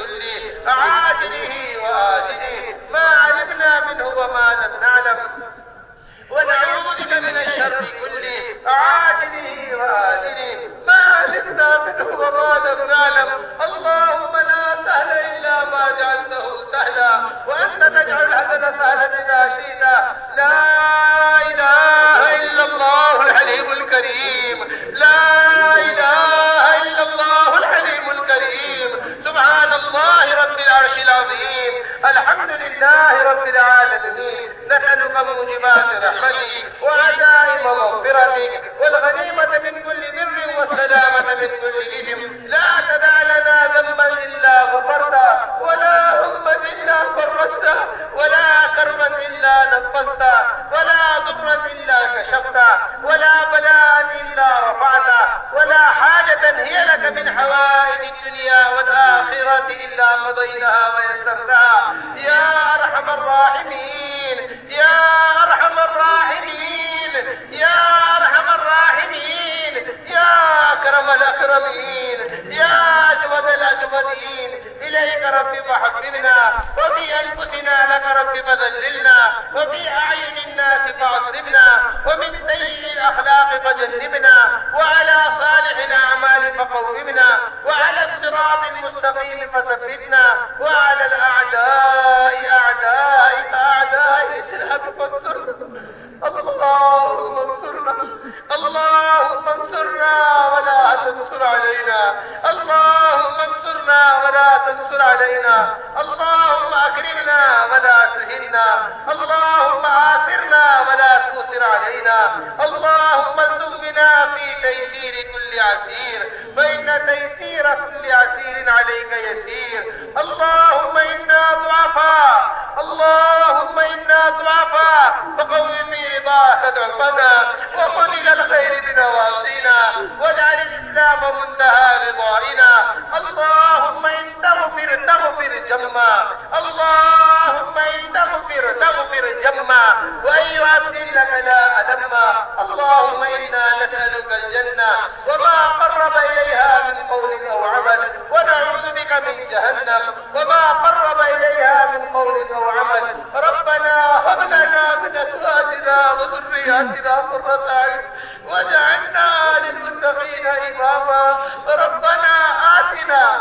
كله عاجله وآجله ما علمنا منه وما لم نعلم، ونعوذ بك من الشر كله عاجله وآجله ما علمنا منه وما لم نعلم. اللهم لا سهل إلا ما جعلته سهلا، وأنت تجعل الحزن سهلا إذا شئت. لا إله إلا الله الحليم الكريم، لا إله إلا الله الحليم الكريم. سبحان الله رب العرش العظيم، الحمد لله رب العالمين. نسألك موجبات رحمتك وعزائم مغفرتك والغنيمة من كل بر والسلامة من كل إثم. لا تدع لنا ذنبا إلا غفرته، ولا هما إلا فرجته، ولا كربا إلا نفسته، ولا ضرا إلا كشفته، ولا بلاء إلا رفعته، ولا حاجة هي لك من حوائج الدنيا والآخرة إلا قضيتها ويسرتها يا أرحم الراحمين، يا أرحم الراحمين، يا أرحم الراحمين، يا أكرم الأكرمين، يا أجود الأجودين. إليك رب فحببنا، وفي أنفسنا لك رب فذللنا، وفي أعين الناس فعظمنا، ومن سيء الأخلاق فجنبنا، وعلى صالح الأعمال فقومنا، وعلى الصراط المستقيم فثبتنا، وعلى الأعداء أعداء الإسلام فانصرنا. اللهم انصرنا، اللهم انصرنا ولا تنصر علينا، اللهم انصرنا ولا تنصر علينا، اللهم أكرمنا ولا تهنا، اللهم آثرنا ولا تؤثر علينا، اللهم التف بنا في تيسير كل عسير، فإن تيسير كل عسير عليك يسير. اللهم إنا ضعفاء، اللهم إنا ضعفاء، فقوم في رضاك ضعفنا، وخذ إلى الخير بنواصينا، واجعل الإسلام منتهى رضائنا. اللهم إن تغفر جما، اللهم إن تغفر جما، وأي عبد لك لا ألما. اللهم إنا نسألك الجنة وما قرب إليها من قول أو عمل، ونعوذ بك من جهنم وما قرب إليها من قول أو عمل. ربنا هب لنا من أزواجنا وذرياتنا قرة أعين واجعلنا للمتقين إماما. ربنا آتنا